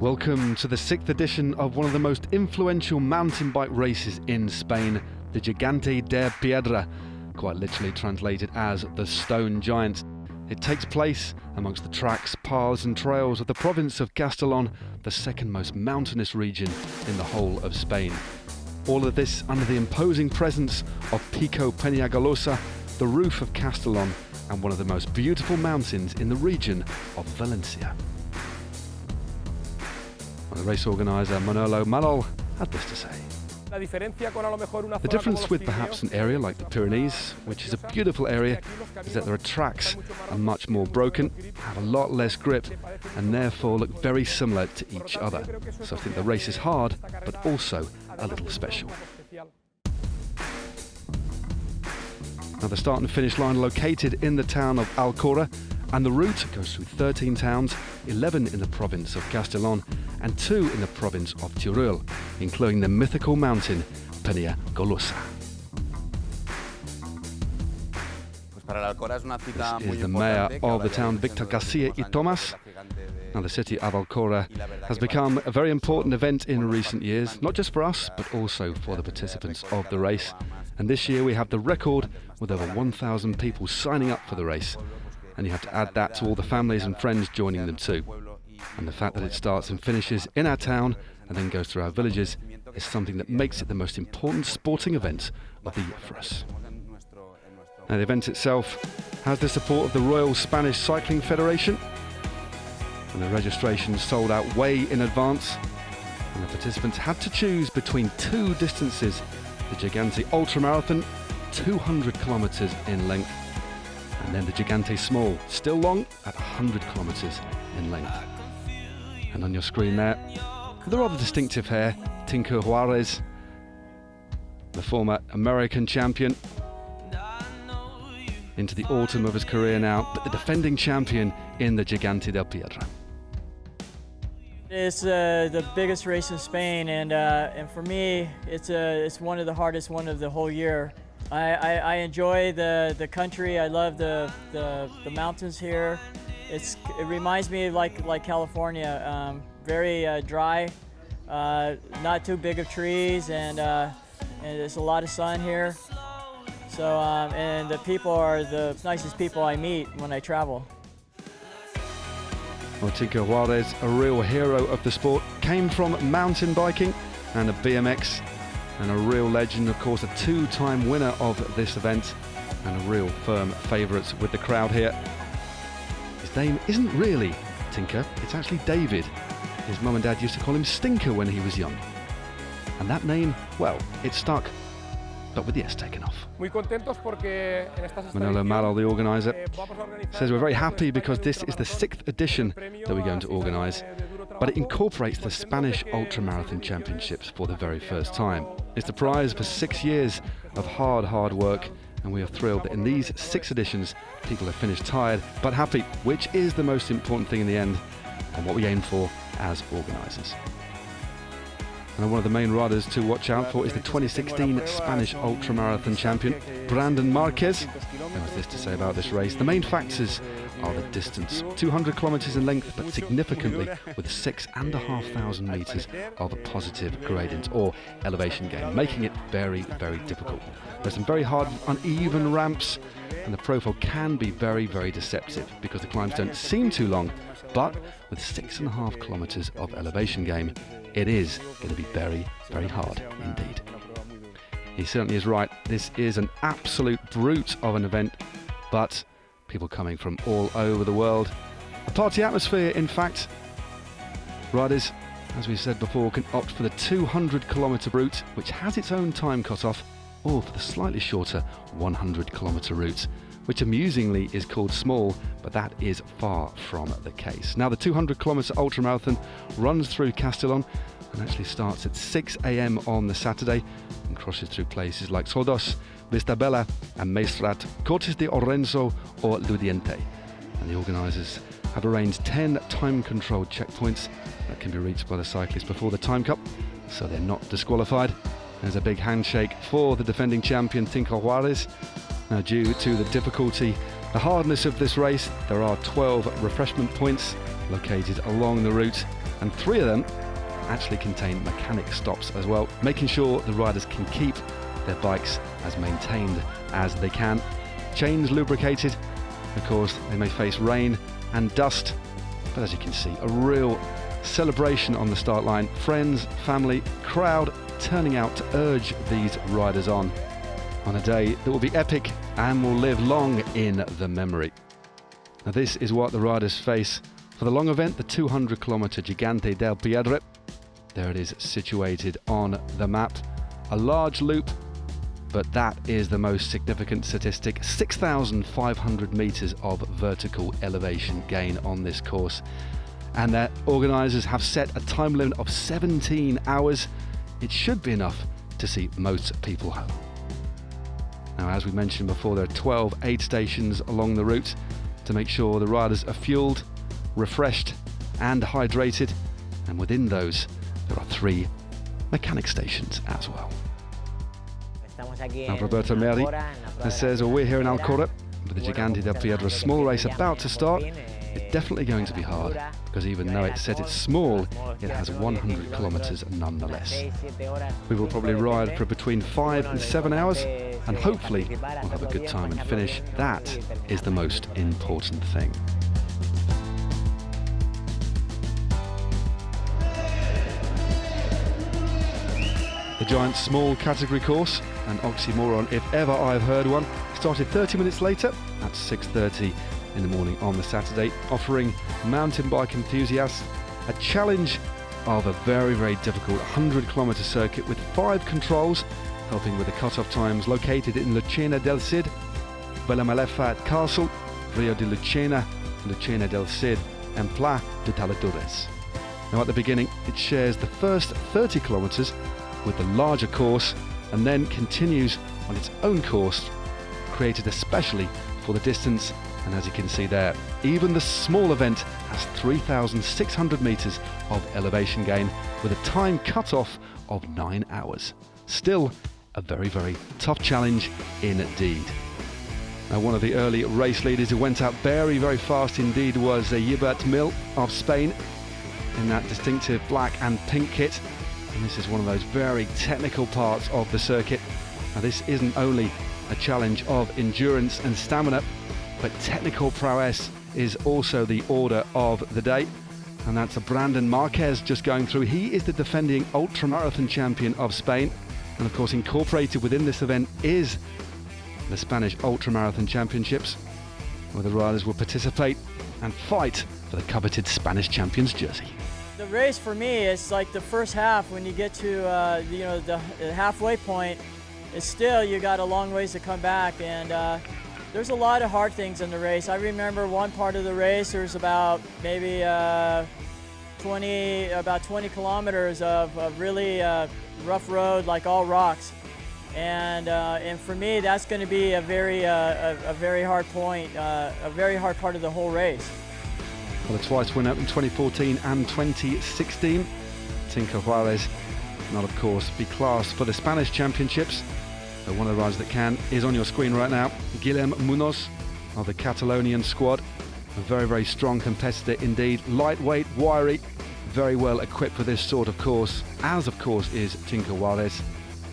Welcome to the 6th edition of one of the most influential mountain bike races in Spain, the Gigantes de Piedra, quite literally translated as the Stone Giants. It takes place amongst the tracks, paths and trails of the province of Castellón, the second most mountainous region in the whole of Spain. All of this under the imposing presence of Pico Peñagolosa, the roof of Castellón, and one of the most beautiful mountains in the region of Valencia. The race organiser Manolo MALLOL had this to say. The difference with perhaps an area like the Pyrenees, which is a beautiful area, is that there are tracks are much more broken, have a lot less grip, and therefore look very similar to each other. So I think the race is hard, but also a little special. Now the start and finish line are located in the town of Alcora, and the route goes through 13 towns, 11 in the province of Castellón and 2 in the province of Teruel, including the mythical mountain Peñagolosa. This is the mayor of the town, Victor Garcia y Tomas. Now the city of Alcora has become a very important event in recent years, not just for us, but also for the participants of the race. And this year we have the record with over 1,000 people signing up for the race. And you have to add that to all the families and friends joining them too. And the fact that it starts and finishes in our town and then goes through our villages is something that makes it the most important sporting event of the year for us. Now the event itself has the support of the Royal Spanish Cycling Federation, and the registration sold out way in advance, and the participants had to choose between 2 distances: the Gigante Ultramarathon, 200 kilometers in length, and then the Gigante Small, still long, at 100 kilometers in length. And on your screen there, the rather distinctive hair, Tinker Juarez, the former American champion, into the autumn of his career now, but the defending champion in the Gigantes de Piedra. It's the biggest race in Spain, and for me, it's one of the hardest one of the whole year. I enjoy the country. I love the mountains here. It reminds me of like California, very dry, not too big of trees, and there's a lot of sun here. So and the people are the nicest people I meet when I travel. Tinker Juarez, a real hero of the sport, came from mountain biking and a BMX, and a real legend, of course, a 2-time winner of this event, and a real firm favourite with the crowd here. His name isn't really Tinker, it's actually David. His mum and dad used to call him Stinker when he was young. And that name, well, it stuck, but with the S taken off. Manolo MALLOL, the organiser, says we're very happy because this is the 6th edition that we're going to organise, but it incorporates the Spanish Ultramarathon Championships for the very first time. It's the prize for 6 years of hard work, and we are thrilled that in these 6 editions people have finished tired but happy, which is the most important thing in the end and what we aim for as organisers. And one of the main riders to watch out for is the 2016 Spanish Ultramarathon champion, BRANDAN. Marquez. There was this to say about this race. The main factors are the distance, 200 kilometers in length, but significantly with 6,500 meters of a positive gradient or elevation gain, making it very, very difficult. There's some very hard, uneven ramps, and the profile can be very, very deceptive because the climbs don't seem too long, but with 6.5 kilometers of elevation gain, it is going to be very, very hard indeed. He certainly is right. This is an absolute brute of an event, but people coming from all over the world. A party atmosphere, in fact. Riders, as we said before, can opt for the 200-kilometre route, which has its own time cut-off, or for the slightly shorter 100-kilometre route, which amusingly is called small, but that is far from the case. Now the 200-kilometre ultramarathon runs through Castellón and actually starts at 6 AM on the Saturday and crosses through places like Soldos, Vistabella and Maestrat, Cortes de Orense or Ludiente. And the organisers have arranged 10 time-controlled checkpoints that can be reached by the cyclists before the time cut, so they're not disqualified. There's a big handshake for the defending champion Tinker Juarez, Now, due to the difficulty, the hardness of this race, there are 12 refreshment points located along the route, and 3 of them actually contain mechanic stops as well, making sure the riders can keep their bikes as maintained as they can. Chains lubricated. Of course, they may face rain and dust, but as you can see, a real celebration on the start line. Friends, family, crowd turning out to urge these riders on a day that will be epic and will live long in the memory. Now, this is what the riders face for the long event, the 200-kilometer Gigante de Piedra. There it is, situated on the map. A large loop, but that is the most significant statistic. 6,500 meters of vertical elevation gain on this course. And their organisers have set a time limit of 17 hours. It should be enough to see most people home. Now, as we mentioned before, there are 12 aid stations along the route to make sure the riders are fueled, refreshed and hydrated. And within those, there are 3 mechanic stations as well. Now, Roberto MERHI says, well, we're here in Alcora with the Gigante de Piedra small race about to start. It's definitely going to be hard, because even though it said it's small, it has 100 kilometers nonetheless. We will probably ride for between 5 and 7 hours, and hopefully we'll have a good time and finish. That is the most important thing. The giant small category course, an oxymoron if ever I've heard one, started 30 minutes later at 6:30 in the morning on the Saturday, offering mountain bike enthusiasts a challenge of a very, very difficult 100-kilometer circuit with 5 controls, helping with the cut-off times located in Lucena del Cid, Bellamalefa Castle, Rio de Lucena, Lucena del Cid, and Pla de Taladores. Now, at the beginning, it shares the first 30 kilometers with the larger course, and then continues on its own course, created especially for the distance. And as you can see there, even the small event has 3,600 meters of elevation gain with a time cut-off of 9 hours. Still a very, very tough challenge indeed. Now, one of the early race leaders who went out very, very fast indeed was Gilbert Mil of Spain in that distinctive black and pink kit. And this is one of those very technical parts of the circuit. Now, this isn't only a challenge of endurance and stamina, but technical prowess is also the order of the day. And that's a Brandon Marquez just going through. He is the defending ultramarathon champion of Spain. And of course, incorporated within this event is the Spanish Ultramarathon Championships, where the riders will participate and fight for the coveted Spanish champions jersey. The race for me is like the first half. When you get to the halfway point, it's still, you got a long ways to come back, and there's a lot of hard things in the race. I remember one part of the race, there's about maybe 20 kilometers of really rough road, like all rocks, and for me that's going to be a very hard point, a very hard part of the whole race. Well, the twice winner in 2014 and 2016, Tinka Juarez, will of course be classed for the Spanish Championships. So one of the riders that can is on your screen right now, Guillem Munoz of the Catalonian squad. A very, very strong competitor indeed, lightweight, wiry, very well equipped for this sort of course, as of course is Tinka Juarez,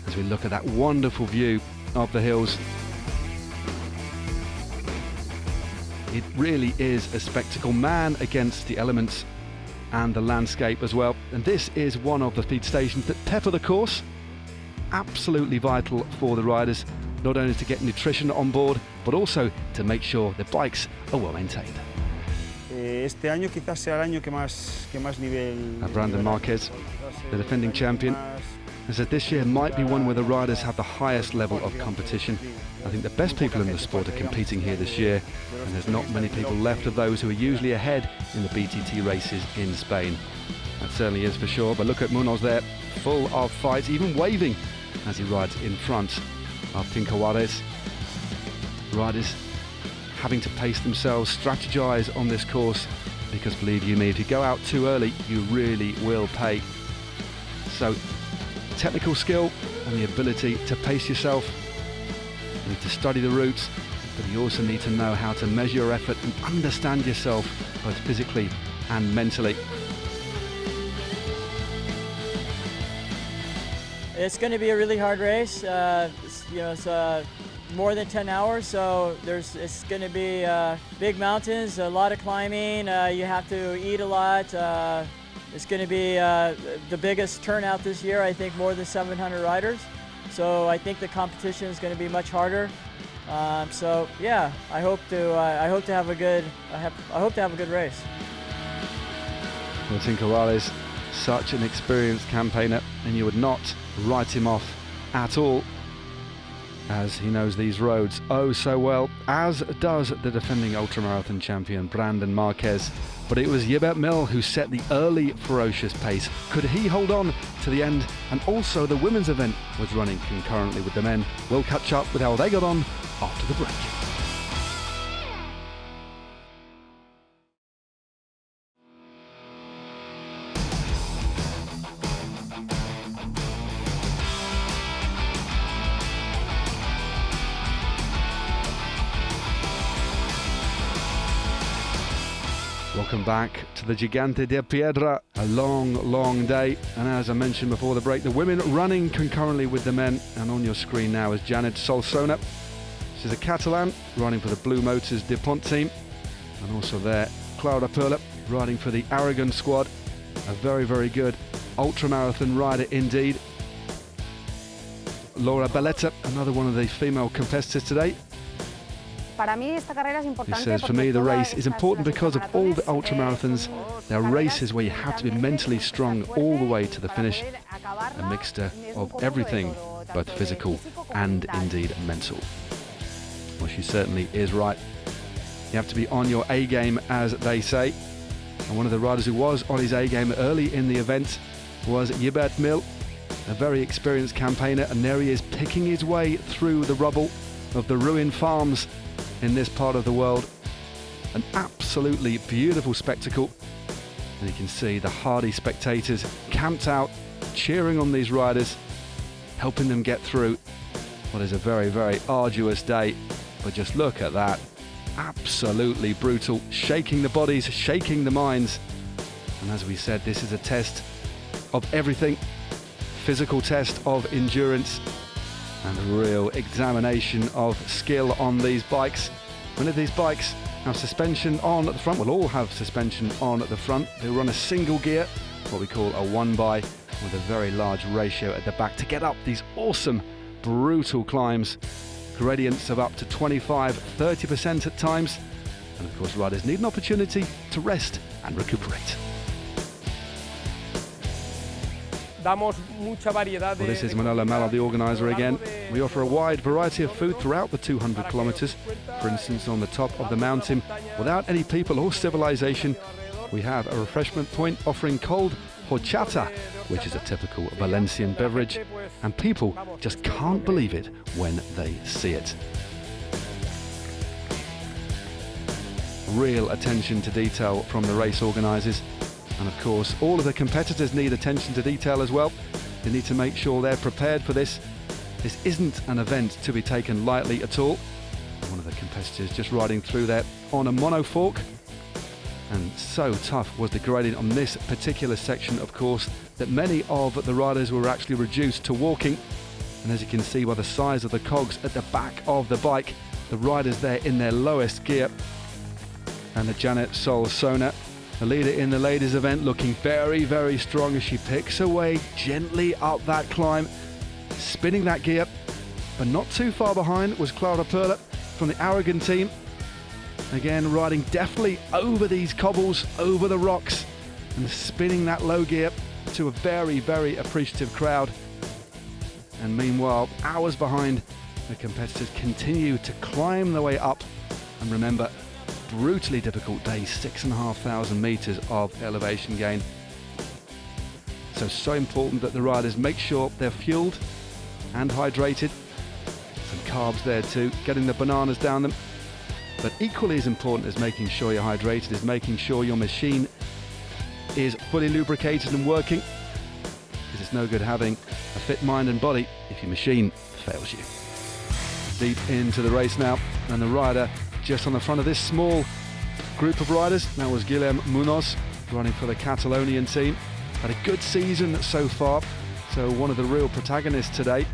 as we look at that wonderful view of the hills. It really is a spectacle, man against the elements and the landscape as well. And this is one of the feed stations that pepper the course. Absolutely vital for the riders, not only to get nutrition on board, but also to make sure their bikes are well maintained. Brandon Marquez, the defending champion, said this year might be one where the riders have the highest level of competition. I think the best people in the sport are competing here this year, and there's not many people left of those who are usually ahead in the BTT races in Spain. That certainly is for sure, but look at Munoz there, full of fight, even waving as he rides in front of Tinka Juarez. Riders having to pace themselves, strategize on this course, because believe you me, if you go out too early, you really will pay. So technical skill and the ability to pace yourself You need to study the routes, but you also need to know how to measure your effort and understand yourself, both physically and mentally. It's going to be a really hard race. It's more than 10 hours, so it's going to be big mountains, a lot of climbing. You have to eat a lot. It's going to be the biggest turnout this year. I think more than 700 riders. So I think the competition is going to be much harder. So yeah, I hope to have a good race. Well, Tinkerale is such an experienced campaigner, and you would not write him off at all, as he knows these roads oh so well, as does the defending ultramarathon champion Brandon Marquez. But it was Gilbert Mil who set the early ferocious pace. Could he hold on to the end? And also the women's event was running concurrently with the men. We'll catch up with how they got on after the break. Welcome back to the Gigantes de Piedra. A long day, and as I mentioned before the break, the women running concurrently with the men. And on your screen now is Janet Solsona. She's a Catalan riding for the Blue Motors DuPont team, and also there Clara Perla riding for the Aragon squad. A very good ultramarathon rider indeed. Laura Baleta, another one of the female competitors today. He says, for me the race is important because of all the ultramarathons. There are races where you have to be mentally strong all the way to the finish. A mixture of everything, both physical and indeed mental. Well, she certainly is right. You have to be on your A game, as they say. And one of the riders who was on his A game early in the event was Gilbert Mil, a very experienced campaigner, and there he is picking his way through the rubble of the ruined farms in this part of the world. An absolutely beautiful spectacle, and you can see the hardy spectators camped out cheering on these riders, helping them get through what is a very arduous day. But just look at that, absolutely brutal, shaking the bodies, shaking the minds. And as we said, this is a test of everything, physical test of endurance, and a real examination of skill on these bikes. Many of these bikes have suspension on at the front, will all have suspension on at the front. They run a single gear, what we call a 1x, with a very large ratio at the back to get up these awesome, brutal climbs. Gradients of up to 25-30% at times. And of course, riders need an opportunity to rest and recuperate. Well, this is Manolo Mallol, the organizer again. We offer a wide variety of food throughout the 200 kilometers. For instance, on the top of the mountain, without any people or civilization, we have a refreshment point offering cold horchata, which is a typical Valencian beverage, and people just can't believe it when they see it. Real attention to detail from the race organisers. And of course, all of the competitors need attention to detail as well. They need to make sure they're prepared for this. This isn't an event to be taken lightly at all. One of the competitors just riding through there on a monofork. And so tough was the gradient on this particular section, of course, that many of the riders were actually reduced to walking. And as you can see by the size of the cogs at the back of the bike, the riders there in their lowest gear. And the Janet Solsona, the leader in the ladies event, looking very strong as she picks her way gently up that climb, spinning that gear. But not too far behind was Clara Perla from the Aragon team. Again, riding deftly over these cobbles, over the rocks, and spinning that low gear to a very appreciative crowd. And meanwhile, hours behind, the competitors continue to climb their way up. And remember, brutally difficult day, 6,500 meters of elevation gain. So important that the riders make sure they're fueled and hydrated. Some carbs there too, getting the bananas down them. But equally as important as making sure you're hydrated is making sure your machine is fully lubricated and working. Because it's no good having a fit mind and body if your machine fails you. deep into the race now, and the rider just on the front of this small group of riders, that was Guillem Munoz, running for the Catalonian team. Had a good season so far, so one of the real protagonists today.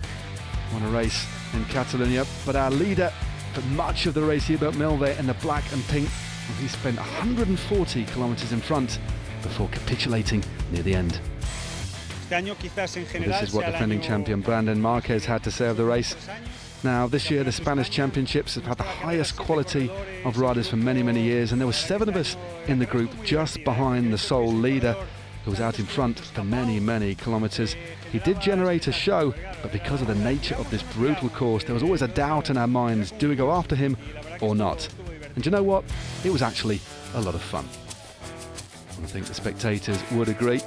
Won a race in Catalonia, but our leader for much of the race, Gilbert Mil, there in the black and pink, well, he spent 140 kilometers in front before capitulating near the end. This is what defending champion Brandon Marquez had to say of the race. Now, this year the Spanish Championships have had the highest quality of riders for many, many years, and there were 7 of us in the group just behind the sole leader, who was out in front for many, many kilometers. He did generate a show, but because of the nature of this brutal course, there was always a doubt in our minds, do we go after him or not? And you know what? It was actually a lot of fun. I think the spectators would agree.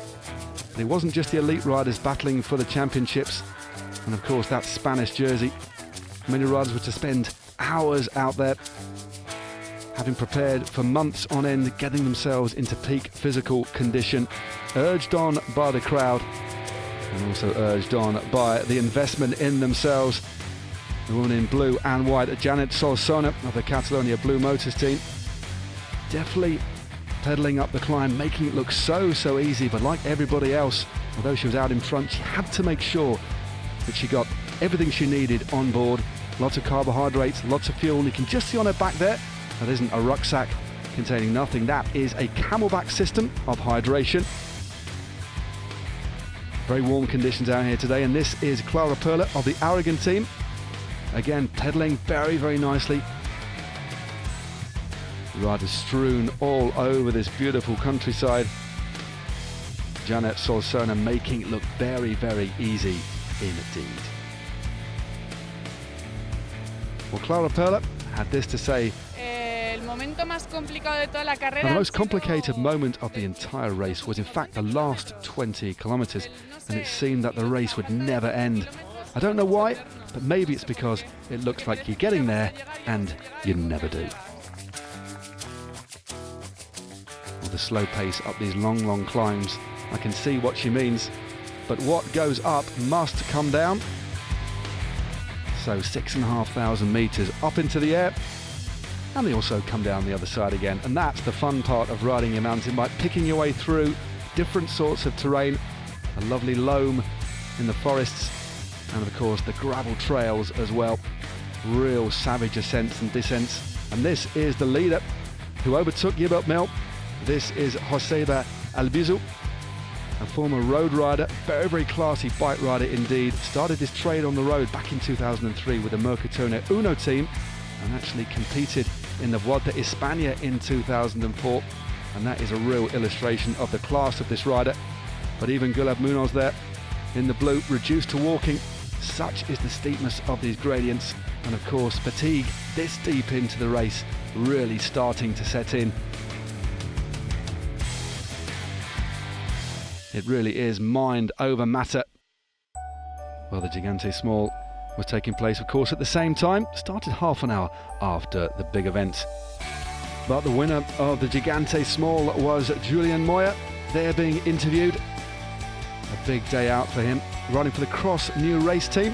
But it wasn't just the elite riders battling for the championships, and of course that Spanish jersey. Many riders were to spend hours out there, having prepared for months on end, getting themselves into peak physical condition, urged on by the crowd, and also urged on by the investment in themselves. The woman in blue and white, Janet Solsona of the Catalonia Blue Motors team, definitely pedaling up the climb, making it look so easy, but like everybody else, although she was out in front, she had to make sure that she got everything she needed on board. Lots of carbohydrates, lots of fuel, and you can just see on her back there, that isn't a rucksack containing nothing, that is a camelback system of hydration. Very warm conditions out here today, and this is Clara Perla of the Aragon team, again pedaling very nicely. The riders strewn all over this beautiful countryside. Janet Solsona making it look very easy indeed. Well, Clara Perla had this to say. Now, the most complicated moment of the entire race was in fact the last 20 kilometers, and it seemed that the race would never end. I don't know why, but maybe it's because it looks like you're getting there and you never do. Well, the slow pace up these long climbs, I can see what she means, but what goes up must come down. So 6,500 meters up into the air, and they also come down the other side again. And that's the fun part of riding a mountain bike, picking your way through different sorts of terrain, a lovely loam in the forests, and of course the gravel trails as well. Real savage ascents and descents. And this is the leader who overtook Gilbert Mil. This is Joseba Albizu, a former road rider, very classy bike rider indeed. Started his trade on the road back in 2003 with the Mercatone Uno team, and actually competed in the Vuelta España in 2004. And that is a real illustration of the class of this rider. But even Guillem Munoz there in the blue, reduced to walking. Such is the steepness of these gradients, and of course fatigue this deep into the race really starting to set in. It really is mind over matter. Well, the Gigante Small was taking place, of course, at the same time. Started half an hour after the big event. But the winner of the Gigante Small was Julian Moya, there being interviewed. A big day out for him, riding for the Cross New Race team.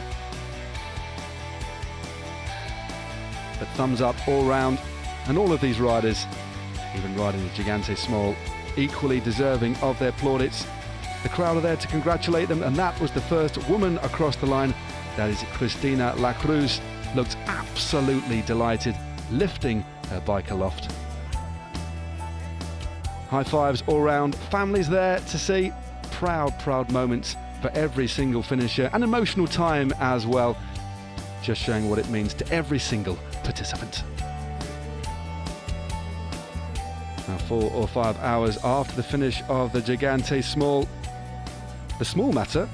But thumbs up all round, and all of these riders, even riding the Gigante Small, equally deserving of their plaudits. The crowd are there to congratulate them, and that was the first woman across the line. That is Cristina La Cruz. Looked absolutely delighted, lifting her bike aloft. High fives all round, families there to see. Proud moments for every single finisher, and emotional time as well, just showing what it means to every single participant. Now, 4 or 5 hours after the finish of the Gigante Small, the small matter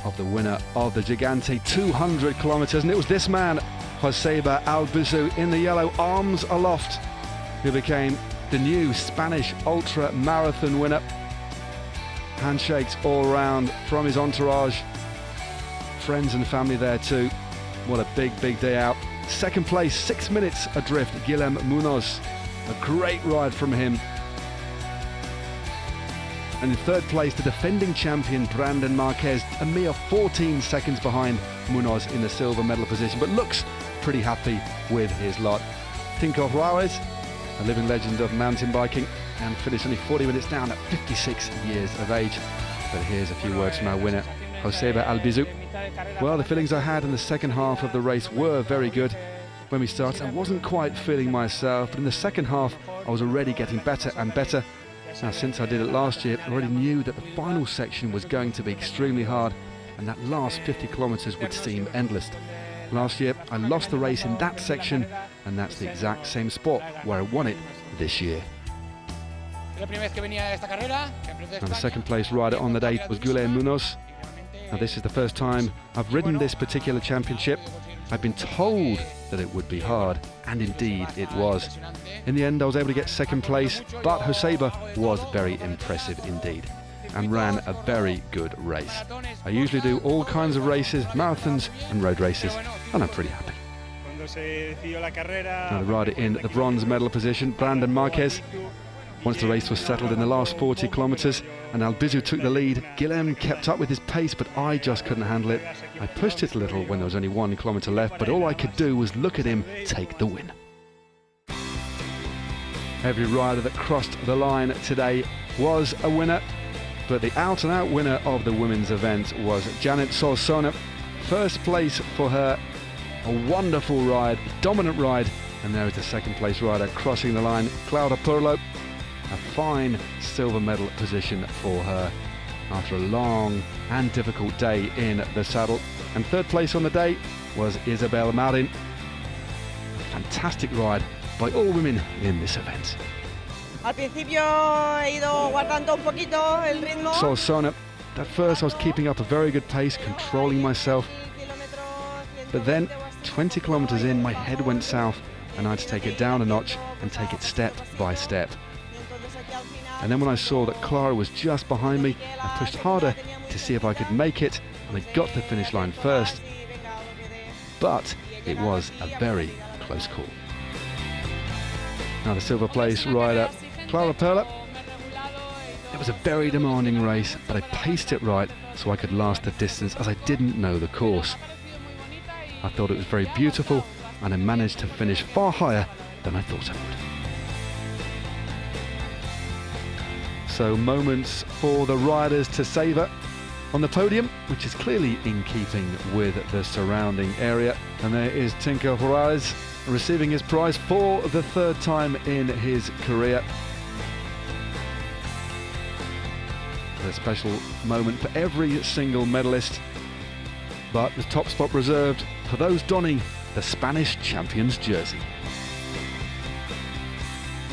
of the winner of the Gigante 200 kilometers, and it was this man, Joseba Albizu, in the yellow, arms aloft, who became the new Spanish ultra marathon winner. Handshakes all round from his entourage, friends and family there too. What a big day out. Second place, 6 minutes adrift, Guillem Munoz. A great ride from him. And in third place, the defending champion Brandon Marquez, a mere 14 seconds behind Munoz in the silver medal position, but looks pretty happy with his lot. Tinko Juarez, a living legend of mountain biking, and finished only 40 minutes down at 56 years of age. But here's a few words from our winner, Joseba Albizu. Well, the feelings I had in the second half of the race were very good. When we started, I wasn't quite feeling myself, but in the second half, I was already getting better and better. Now, since I did it last year, I already knew that the final section was going to be extremely hard, and that last 50 kilometers would seem endless. Last year, I lost the race in that section, and that's the exact same spot where I won it this year. And the second place rider on the day was Guilherme Munoz. Now, this is the first time I've ridden this particular championship. I've been told that it would be hard, and indeed it was. In the end, I was able to get second place, but Joseba was very impressive indeed and ran a very good race. I usually do all kinds of races, marathons and road races, and I'm pretty happy. Now the rider in the bronze medal position, Brandon Marquez. Once the race was settled in the last 40 kilometers and Albizu took the lead, Guilherme kept up with his pace, but I just couldn't handle it. I pushed it a little when there was only 1 kilometer left, but all I could do was look at him take the win. Every rider that crossed the line today was a winner, but the out-and-out winner of the women's event was Janet Solsona. First place for her, a wonderful ride, dominant ride, and there is the second place rider crossing the line, Clara Perlo. A fine silver medal position for her after a long and difficult day in the saddle. And third place on the day was Isabel Marin. A fantastic ride by all women in this event. Al principio he ido guardando un poquito el ritmo. Solsona, at first I was keeping up a very good pace, controlling myself. But then, 20 kilometers in, my head went south and I had to take it down a notch and take it step by step. And then when I saw that Clara was just behind me, I pushed harder to see if I could make it, and I got to the finish line first. But it was a very close call. Now the silver place rider, Clara Perla. It was a very demanding race, but I paced it right so I could last the distance as I didn't know the course. I thought it was very beautiful, and I managed to finish far higher than I thought I would. So moments for the riders to savour on the podium, which is clearly in keeping with the surrounding area. And there is Tinko Juarez receiving his prize for the third time in his career. A special moment for every single medalist, but the top spot reserved for those donning the Spanish champion's jersey.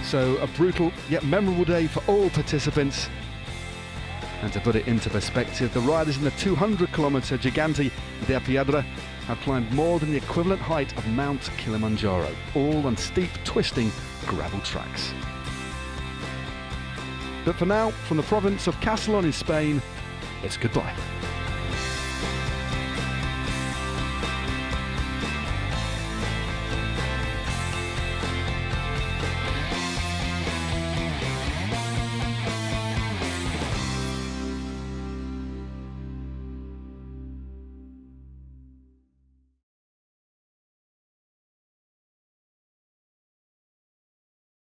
So a brutal yet memorable day for all participants. And to put it into perspective, the riders in the 200-kilometer Gigantes de Piedra have climbed more than the equivalent height of Mount Kilimanjaro, all on steep, twisting gravel tracks. But for now, from the province of Castellón in Spain, it's goodbye.